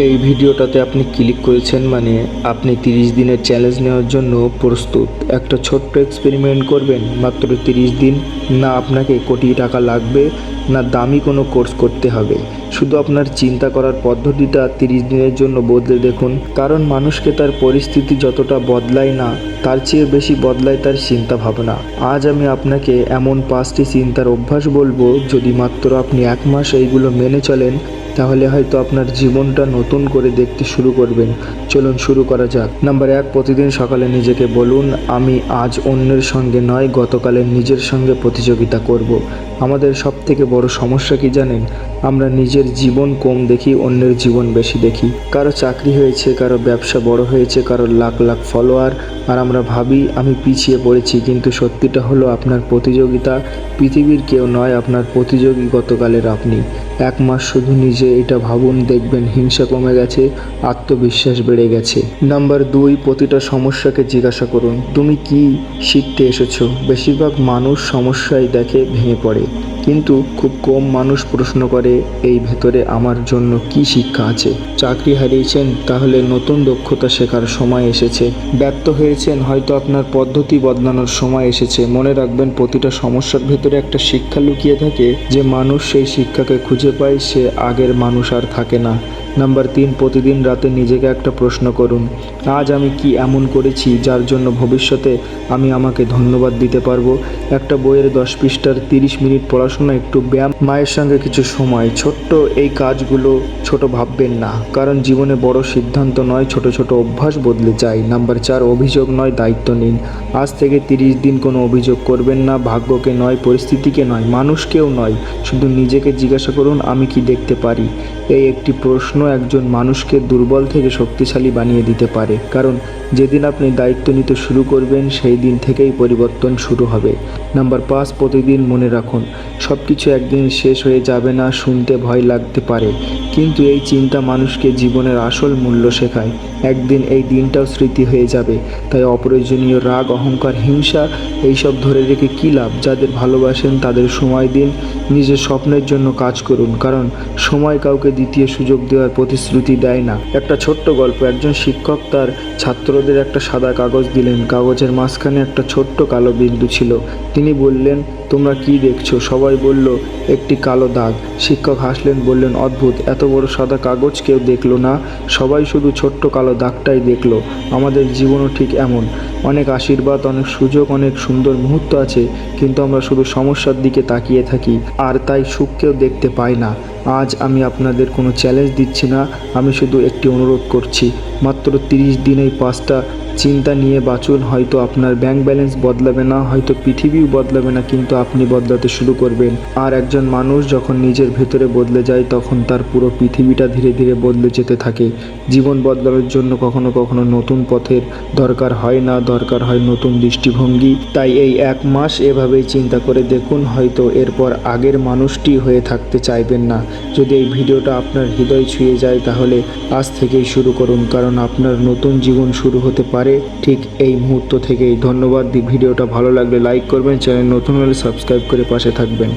এই ভিডিওটাতে আপনি ক্লিক করেছেন মানে আপনি 30 দিনের চ্যালেঞ্জ নেওয়ার জন্য প্রস্তুত। একটা ছোট্ট এক্সপেরিমেন্ট করবেন মাত্র 30 দিন। না আপনাকে কোটি টাকা লাগবে, না দামি কোনো কোর্স করতে হবে। শুধু আপনার চিন্তা করার পদ্ধতিটা 30 দিনের জন্য বদলে দেখুন। কারণ মানুষকে তার পরিস্থিতি যতটা বদলায় না, তার চেয়ে বেশি বদলায় তার চিন্তা ভাবনা। আজ আমি আপনাকে এমন 5টি চিন্তার অভ্যাস বলবো, যদি মাত্র আপনি 1 মাস এইগুলো মেনে চলেন তাহলে হয়তো আপনার জীবনটা নতুন করে দেখতে শুরু করবেন। চলুন শুরু করা যাক। নাম্বার 1, প্রতিদিন সকালে নিজেকে বলুন, আমি আজ অন্যের সঙ্গে নয়, গতকালের নিজের সঙ্গে প্রতিযোগিতা করব। আমাদের সবথেকে বড় সমস্যা কি জানেন? আমরা নিজের জীবন কম দেখি, অন্যের জীবন বেশি দেখি। কারো চাকরি হয়েছে, কারো ব্যবসা বড় হয়েছে, কারো লাখ লাখ ফলোয়ার, আর আমরা ভাবি আমি পিছিয়ে পড়েছি। কিন্তু সত্যিটা হলো আপনার প্রতিযোগিতা পৃথিবীর কেউ নয়, আপনার প্রতিযোগী গতকালের আপনি। 1 মাস শুধু নিজে এটা ভাবুন, দেখবেন হিংসা কমে গেছে, আত্মবিশ্বাস বেড়ে গেছে। নাম্বার 2, প্রতিটা সমস্যাকে জিজ্ঞাসা করুন, তুমি কি শিখতে এসেছো? বেশিরভাগ মানুষ সমস্যায় দেখে ভেঙে পড়ে, কিন্তু খুব কম মানুষ প্রশ্ন করে এই ভেতরে আমার জন্য কি শিক্ষা আছে। চাকরি হারিয়েছেন, তাহলে নতুন দক্ষতা শেখার সময় এসেছে। ব্যর্থ হয়েছেন, হয়তো আপনার পদ্ধতি বদলানোর সময় এসেছে। মনে রাখবেন, প্রতিটা সমস্যার ভেতরে একটা শিক্ষা লুকিয়ে থাকে। যে মানুষ সেই শিক্ষাকে খুঁজে পায়, সে আগের মানুষ আর থাকে না। নাম্বার 3, প্রতিদিন রাতে নিজেকে একটা প্রশ্ন করুন, আজ আমি কি এমন করেছি যার জন্য ভবিষ্যতে আমি আমাকে ধন্যবাদ দিতে পারবো। একটা বইয়ের 10 পৃষ্ঠার 30 মিনিট পড়াশোনা, একটু ব্যায়াম, মায়ের সঙ্গে কিছু সময়। ছোট্ট এই কাজগুলো ছোট ভাববেন না, কারণ জীবনে বড় সিদ্ধান্ত নয়, ছোট ছোট অভ্যাস বদলে যায়। নাম্বার 4, অভিযোগ নয়, দায়িত্ব নিন। আজ থেকে 30 দিন কোনো অভিযোগ করবেন না, ভাগ্যকে নয়, পরিস্থিতিকে নয়, মানুষকেও নয়। শুধু নিজেকে জিজ্ঞাসা করুন, আমি কি দেখতে পারি। এই একটি প্রশ্ন একজন মানুষকে দুর্বল থেকে শক্তিশালী বানিয়ে দিতে পারে। কারণ যেদিন আপনি দায়িত্ব নিতে শুরু করবেন, সেই দিন থেকেই পরিবর্তন শুরু হবে। নাম্বার 5, প্রতিদিন মনে রাখুন, সব কিছু একদিন শেষ হয়ে যাবে না। শুনতে ভয় লাগতে পারে, কিন্তু এই চিন্তা মানুষকে জীবনের আসল মূল্য শেখায়। একদিন এই দিনটাও স্মৃতি হয়ে যাবে। তাই অপ্রয়োজনীয় রাগ, অহংকার, হিংসা এইসব ধরে রেখে কী লাভ? যাদের ভালোবাসেন তাদের সময় দিন, নিজের স্বপ্নের জন্য কাজ করুন, কারণ সময় কাউকে দ্বিতীয় সুযোগ দেওয়ার প্রতিশ্রুতি দেয় না। একটা ছোট্ট গল্প। একজন শিক্ষক তার ছাত্রদের একটা সাদা কাগজ দিলেন। কাগজের মাঝখানে একটা ছোট্ট কালো বিন্দু ছিল। তিনি বললেন, তোমরা কি দেখছো? সবাই বলল, একটি কালো দাগ। শিক্ষক হাসলেন, বললেন, অদ্ভুত, এত বড় সাদা কাগজ কেউ দেখলো না। সবাই শুধু ছোট্ট কালো দাগটাই দেখলো। আমাদের জীবনও ঠিক এমন। অনেক আশীর্বাদ, অনেক সুযোগ, অনেক সুন্দর মুহূর্ত আছে, কিন্তু আমরা শুধু সমস্যার দিকে তাকিয়ে থাকি, আর তাই সুখকেও দেখতে পাই না। আজ আমি আপনাদের কোনো চ্যালেঞ্জ দিচ্ছি না, আমি শুধু একটি অনুরোধ করছি। মাত্র 30 দিনেই 5টা চিন্তা নিয়ে বাঁচুন। হয়তো আপনার ব্যাংক ব্যালেন্স বদলাবে না, হয়তো পৃথিবীও বদলাবে না, কিন্তু আপনি বদলাতে শুরু করবেন। আর একজন মানুষ যখন নিজের ভেতরে বদলে যায়, তখন তার পুরো পৃথিবীটা ধীরে ধীরে বদলে যেতে থাকে। জীবন বদলানোর জন্য কখনো কখনো নতুন পথের দরকার হয় না, দরকার হয় নতুন দৃষ্টিভঙ্গি। তাই এই 1 মাস এভাবেই চিন্তা করে দেখুন, হয়তো এরপর আগের মানুষটি হয়ে থাকতে চাইবেন না। যদি এই ভিডিওটা আপনার হৃদয় ছুঁয়ে যায়, তাহলে আজ থেকেই শুরু করুন, কারণ আপনার নতুন জীবন শুরু হতে পারে ঠিক এই মুহূর্ত থেকেই। ধন্যবাদ। ভিডিওটা ভালো লাগলে লাইক করবেন, চ্যানেল নতুন হলে সাবস্ক্রাইব করে পাশে থাকবেন।